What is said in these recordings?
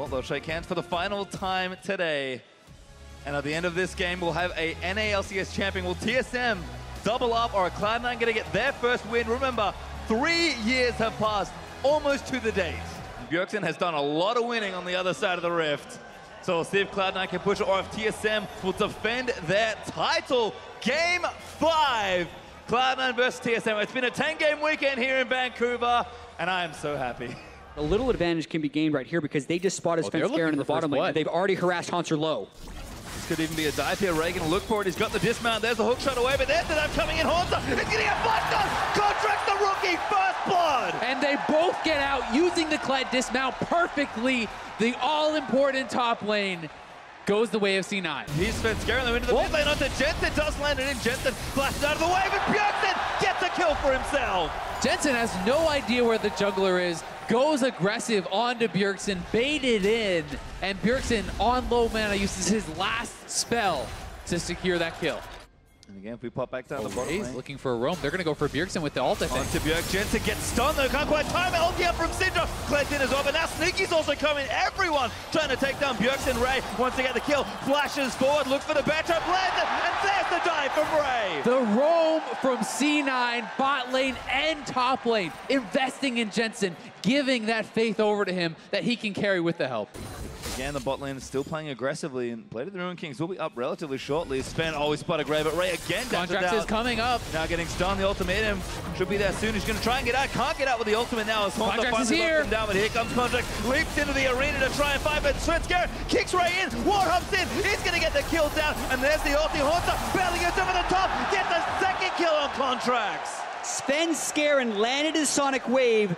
Well, they'll shake hands for the final time today. And at the end of this game, we'll have a NALCS champion. Will TSM double up, or are Cloud9 going to get their first win? Remember, 3 years have passed, almost to the date. Bjergsen has done a lot of winning on the other side of the rift. So we'll see if Cloud9 can push it, or if TSM will defend their title. Game 5, Cloud9 versus TSM. It's been a 10-game weekend here in Vancouver, and I am so happy. A little advantage can be gained right here because they just spotted Svenskeren in the bottom lane. They've already harassed Haunter low. This could even be a dive here. Ray gonna look for it. He's got the dismount. There's the hook shot away, but there's the dive coming in. Haunter is getting a flash on. Contracts the rookie, first blood. And they both get out using the Kled dismount perfectly. The all-important top lane goes the way of C9. He's Svenskeren though into the mid lane onto Jensen. Does land it in. Jensen flashes out of the way, but Bjergsen gets a kill for himself. Jensen has no idea where the jungler is, goes aggressive onto Bjergsen, baited in, and Bjergsen on low mana uses his last spell to secure that kill. And again, if we pop back down the bottom He's lane. looking for a roam. They're going to go for Bjergsen with the ult, I think. Onto Bjerg. Jensen gets stunned though. Can't quite time it. Ulti up from Syndra. Kled in as well, but now Sneaky's also coming. Everyone trying to take down Bjergsen. Ray wants to get the kill. Flashes forward, looks for the matchup, lands it, and there's the dive from Ray. The roam from C9, bot lane and top lane, investing in Jensen, giving that faith over to him that he can carry with the help. Again, the bot lane is still playing aggressively, and Blade of the Ruined Kings will be up relatively shortly. Sven always spotted Grey, but Ray again down. Contracts is coming up. Now getting stunned, the ultimatum should be there soon. He's going to try and get out, can't get out with the ultimate now as Haunter Contracts is finally here. knocks him down, but here comes Contract, leaps into the arena to try and fight, but Svenskeren kicks Ray in, War humps in, he's going to get the kill down, and there's the ulti. Haunter barely gets over the top, gets a second kill on Contracts. Svenskeren landed his Sonic Wave,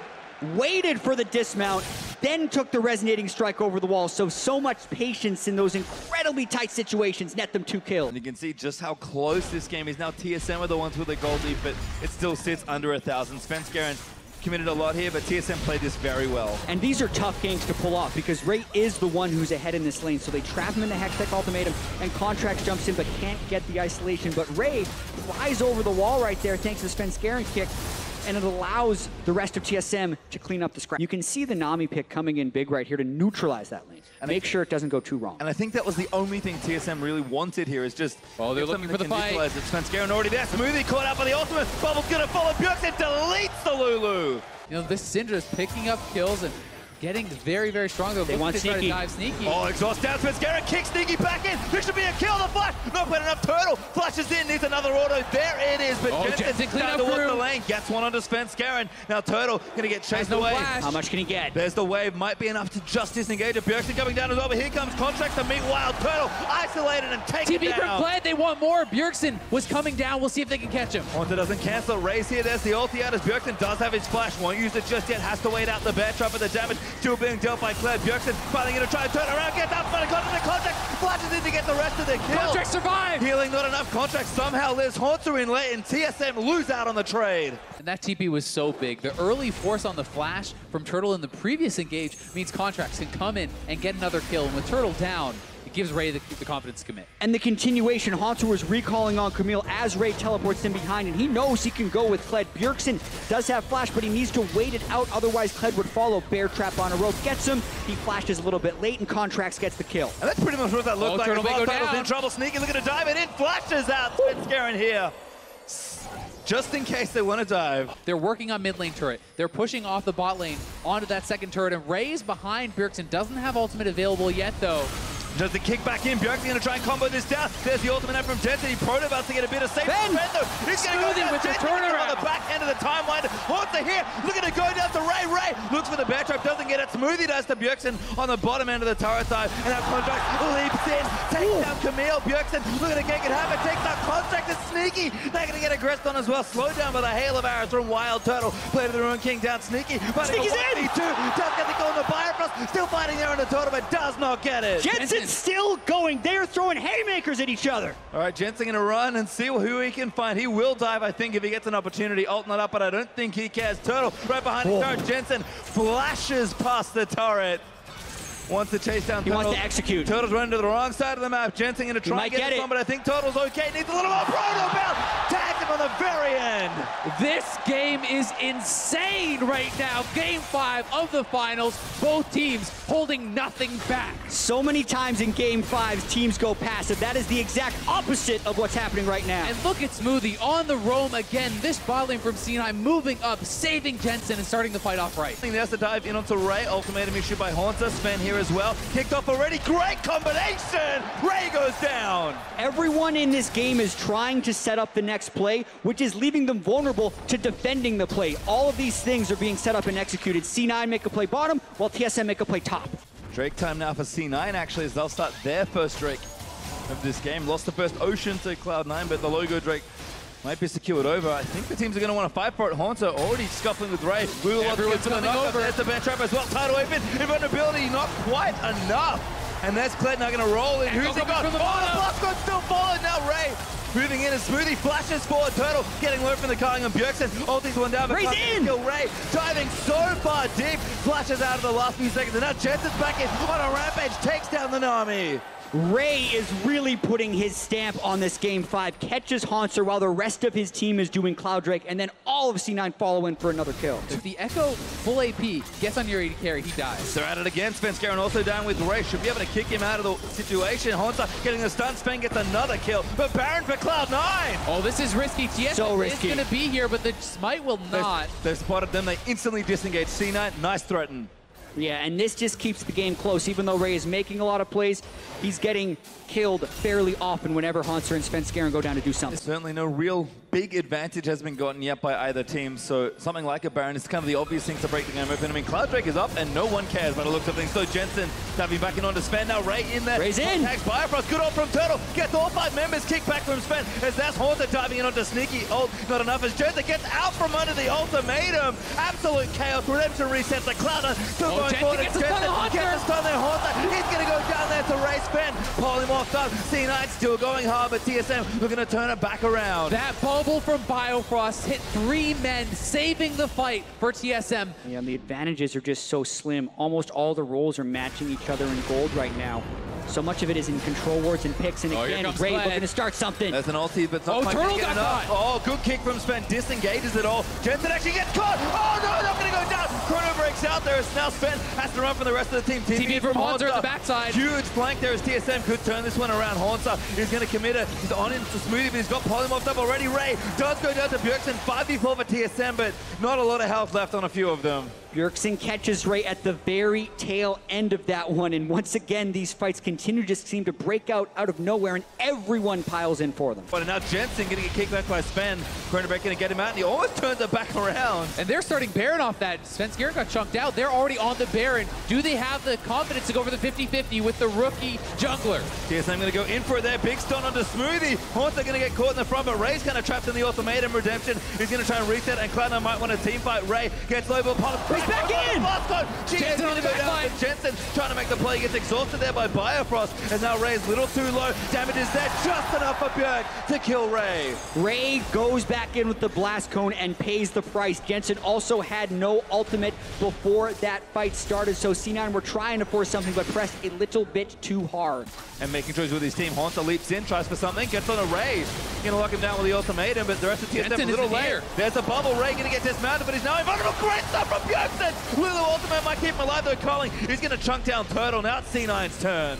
waited for the dismount, then took the resonating strike over the wall. So much patience in those incredibly tight situations net them 2 kills. And you can see just how close this game is. Now TSM are the ones with the gold lead, but it still sits under 1,000. Svenskeren committed a lot here, but TSM played this very well. And these are tough games to pull off because Ray is the one who's ahead in this lane. So they trap him in the Hextech ultimatum, and Contracts jumps in but can't get the isolation. But Ray flies over the wall right there thanks to the Svenskeren kick, and it allows the rest of TSM to clean up the scrap. You can see the Nami pick coming in big right here to neutralize that lane. And make sure it doesn't go too wrong. And I think that was the only thing TSM really wanted here, is just they're looking for the fight. Svenskeren already there. Smoothie caught out by the ultimate. Bubble's gonna follow. Bjergsen deletes the Lulu. You know, this Syndra is picking up kills and getting very, very strong. They want to try to Sneaky. dive Sneaky. Oh, exhaust down. Svenskeren kicks Sneaky back in. There should be a kill. The flash. Not quite enough. Turtle flashes in. Needs another auto. There it is. But Jensen clean up towards crew. the lane. Gets one onto Svenskeren. Now Turtle gonna get chased no away. flash. How much can he get? There's the wave. Might be enough to just disengage it. Bjergsen coming down as well. But here comes Contracts to meet Wild. Turtle isolated and taken TP from down. Kled, they want more. Bjergsen was coming down. We'll see if they can catch him. Haunter doesn't cancel. Ray's here. There's the ulti out as Bjergsen does have his flash. Won't use it just yet. Has to wait out the bear trap, but the damage still being dealt by Kled. Bjergsen finally going to try and turn around. Gets out front of Contract. Flashes in to get the rest of the kill. Contract survived. Healing not enough. Contract somehow lives. Haunter in late, and TSM lose out on the trade. And that TP was so big. The early force on the flash from Turtle in the previous engage means Contracts can come in and get another kill. And with Turtle down, it gives Ray the confidence to commit. And the continuation, Haunter was recalling on Camille as Ray teleports in behind, and he knows he can go with Kled. Bjergsen does have flash, but he needs to wait it out, otherwise Kled would follow. Bear trap on a rope, gets him. He flashes a little bit late, and Contracts gets the kill. And that's pretty much what that looked like. Turtle may go Turtle's down. in trouble. Sneaky looking to dive it in. Flashes out. Svenskeren here. Just in case they want to dive. They're working on mid lane turret. They're pushing off the bot lane onto that second turret, and Ray's behind Bjergsen. Doesn't have ultimate available yet, though. Does the kick back in. Bjergsen going to try and combo this down. There's the ultimate out from Jensen. He probably about to get a bit of safe defend though. He's going to go down with the Jensen turnaround. on the back end of the timeline. Haunter here, looking to go down to Ray. Ray looks for the bear trap, doesn't get it. Smoothie does to Bjergsen on the bottom end of the turret side. And now Contract leaps in, takes down Camille. Bjergsen looking to make it happen. Takes out Contract and Sneaky. They're going to get aggressed on as well. Slowed down by the hail of arrows from Wild Turtle. Blade of the Ruined King down Sneaky. Sneaky's in! Does get the goal on the Bifrost. Still fighting there on the turtle, but does not get it. Jensen's still going. They're throwing haymakers at each other. All right, Jensen gonna run and see who he can find. He will dive, I think, if he gets an opportunity. Ult not up, but I don't think he cares. Turtle right behind the turret. Jensen flashes past the turret. wants to chase down He Turtle. wants to execute. Turtle's running to the wrong side of the map. Jensen going to try and get this one, but I think Turtle's okay. Needs a little more proto bounce. Tagged him on the very end. This game is insane right now. Game 5 of the finals. Both teams holding nothing back. So many times in Game 5s, teams go passive. That is the exact opposite of what's happening right now. And look at Smoothie on the roam again. This bot lane from C9 moving up, saving Jensen and starting the fight off right. He has to dive in onto Ray. Ultimatum issue by Haunter. Sven here as well. Kicked off already. Great combination. Ray goes down. Everyone in this game is trying to set up the next play, which is leaving them vulnerable to defending the play. All of these things are being set up and executed. C9 make a play bottom, while TSM make a play top. Drake time now for C9 actually, as they'll start their first Drake of this game. Lost the first Ocean to Cloud9, but the logo Drake might be secured over. I think the teams are going to want to fight for it. Haunter already scuffling with Ray. Everyone's coming over. There's the bench trap as well. Tidal wave in. Invulnerability not quite enough. And there's Kled now going to roll in. Who's he got? Oh, the blast gun still falling now. Ray moving in, and Smoothie flashes forward. Turtle getting low from the Karud and Bjergsen. Ulti's one down, but Ray's in! Kill Ray. Diving so far deep. Flashes out of the last few seconds. And now Jensen's back in on a rampage. Takes down the Nami. Ray is really putting his stamp on this Game 5, catches Haunter while the rest of his team is doing Cloud Drake, and then all of C9 follow in for another kill. If the Echo full AP gets on your AD carry, he dies. They're at it again. Sven also down with Ray. Should be able to kick him out of the situation. Haunter getting the stun. Sven gets another kill. But Baron for Cloud9. Oh, this is risky. TSM So risky. is going to be here, but the smite will not. They've spotted them. They instantly disengage. C9, nice threaten. Yeah, and this just keeps the game close. Even though Ray is making a lot of plays, he's getting killed fairly often whenever Haunter and Sven go down to do something. Certainly no real big advantage has been gotten yet by either team, so something like a Baron is kind of the obvious thing to break the game open. I mean, Cloud Drake is up and no one cares by the looks of things. So Jensen diving back in onto Sven. Now Ray in there. Ray's in. Tags Bifrost. Good ult from Turtle. Gets all 5 members. Kick back from Sven as that's Haunter diving in onto Sneaky. Ult not enough as Jensen gets out from under the ultimatum. Absolute chaos. Redemption resets the Cloud. Still going forward. Gets the stun there, Haunter. He's going to go down there to Ray Sven. Polymorphed up. C9 still going hard, but TSM looking to turn it back around. That bubble from Biofrost hit 3 men, saving the fight for TSM. Yeah, and the advantages are just so slim. Almost all the roles are matching each other in gold right now. So much of it is in control wards and picks, and again, Ray looking to start something. There's an ulti, but not quite Turtle getting enough. Oh, good kick from Sven. Disengages it all. Jensen actually gets caught. Oh, no, not going to go down. Chrono breaks out there. Now Sven has to run from the rest of the team. TV from Haunter at the backside. Huge flank there as TSM could turn this one around. Haunter is going to commit it. He's on into Smoothie, but he's got polymorphed up already. Ray does go down to Bjergsen. 5v4 for TSM, but not a lot of health left on a few of them. Bjergsen catches Ray at the very tail end of that one, and once again, these fights continue to just seem to break out of nowhere, and everyone piles in for them. But now Jensen going to get kicked back by Sven. Chronobreak going to get him out, and he almost turns it back around. And they're starting Baron off that. Sven got chunked out. They're already on the Baron. Do they have the confidence to go for the 50-50 with the rookie jungler? TSM going to go in for it there. Big stun onto Smoothie. Haunter going to get caught in the front, but Ray's kind of trapped in the ultimatum. Redemption is going to try and reset, and Cloud9 might want a team fight. Ray gets low, but He's back in! Jensen on the back line. Jensen trying to make the play. He gets exhausted there by Biofrost, and now Ray is a little too low. Damage is there, just enough for Bjerg to kill Ray. Ray goes back in with the blast cone and pays the price. Jensen also had no ultimate before that fight started, so C9 were trying to force something, but pressed a little bit too hard. And making choices with his team. Haunter leaps in, tries for something, gets on a Ray. Gonna lock him down with the ultimatum, but the rest of TSM a little late. There's a bubble. Ray gonna get dismounted, but he's now invulnerable. Great stuff from Bjergsen. Lulu ultimate might keep him alive though. Calling, he's gonna chunk down Turtle. Now it's C9's turn.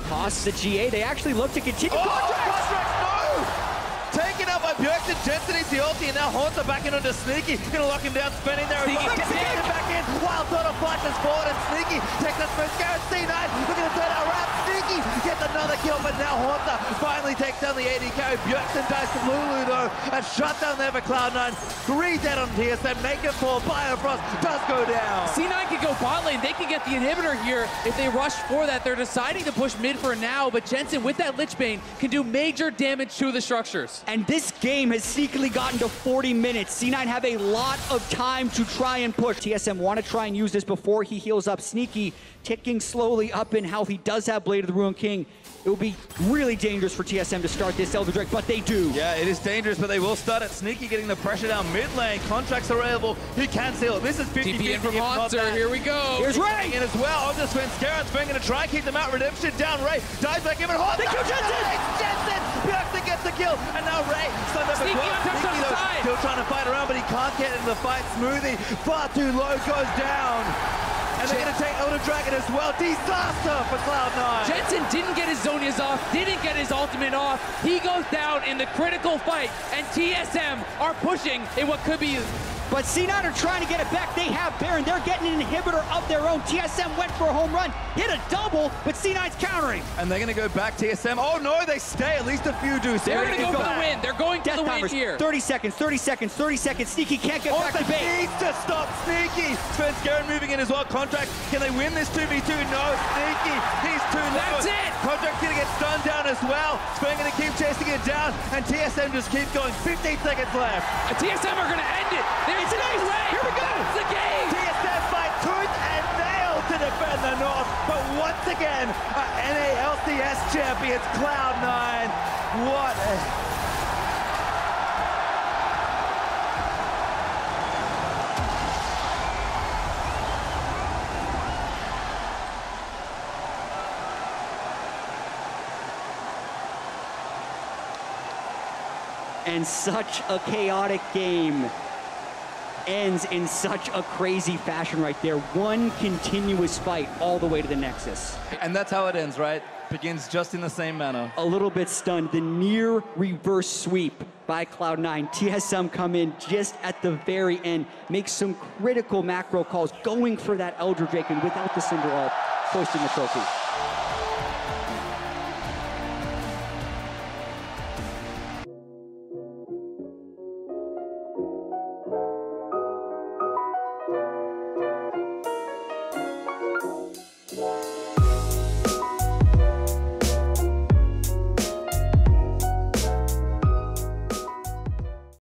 Costs the GA. They actually look to continue. Contracts, no! Taken out by Bjergsen. Jensen needs the ulti, and now Haunter back in onto Sneaky. Gonna lock him down, spinning there. Sneaky gets back in. Wild Turtle flashes forward, and Sneaky takes that first Garrett. C9 looking to turn around. Sneaky gets another kill, but now Haunter finally takes down the AD carry. Bjergsen dies to Lulu though. A shutdown there for Cloud9. 3 dead on TSM. Make it 4. Biofrost does go down. C9 can go bot lane. They can get the inhibitor here if they rush for that. They're deciding to push mid for now, but Jensen with that Lich Bane can do major damage to the structures. And this game has sneakily gotten to 40 minutes. C9 have a lot of time to try and push. TSM want to try and use this before he heals up Sneaky. ticking slowly up in health. He does have Blade of the Ruined King. It will be really dangerous for TSM to start this Elder Drake, but they do. Yeah, it is dangerous, but they will start it. Sneaky getting the pressure down mid lane. Contracts are available. He can seal it. This is 50-50. TP in from Monster. Here we go. Here's Ray. In as well. On this Sven Scarron. Sven going to try and keep them out. Redemption down. Ray dives back in. They kill Jensen. Jensen. Bjergsen gets the kill. And now Ray stunned up as Sneaky well. on top of the side. Still trying to fight around, but he can't get into the fight. Smoothie. Far too low. Goes down. And they're going to take Elder Dragon as well. Disaster for Cloud9. Jensen didn't get his Zhonya's off, didn't get his ultimate off. He goes down in the critical fight, and TSM are pushing in what could be. But C9 are trying to get it back. They have Baron. They're getting an inhibitor of their own. TSM went for a home run, hit a double, but C9's countering. And they're going to go back TSM. Oh no, they stay. At least a few do. They're going to go for the win. They're going for the win here. 30 seconds, 30 seconds, 30 seconds. Sneaky can't get back to base. Needs to stop Sneaky. Sven Scarron moving in as well. Contract, can they win this 2v2? No, Sneaky, he's too low. That's it. Contract's going to get stunned down as well. Sven going to keep chasing it down, and TSM just keeps going. 15 seconds left. TSM are going to end it. There's an ace. Here we go. It's the game. TSM fight tooth and nail to defend the North, but once again, NALCS champions Cloud9. What a... And such a chaotic game ends in such a crazy fashion right there. One continuous fight all the way to the Nexus. And that's how it ends, right? Begins just in the same manner. A little bit stunned. The near reverse sweep by Cloud9. TSM come in just at the very end, make some critical macro calls, going for that Elder Drake, and without the Cinder Ult, posting the trophy.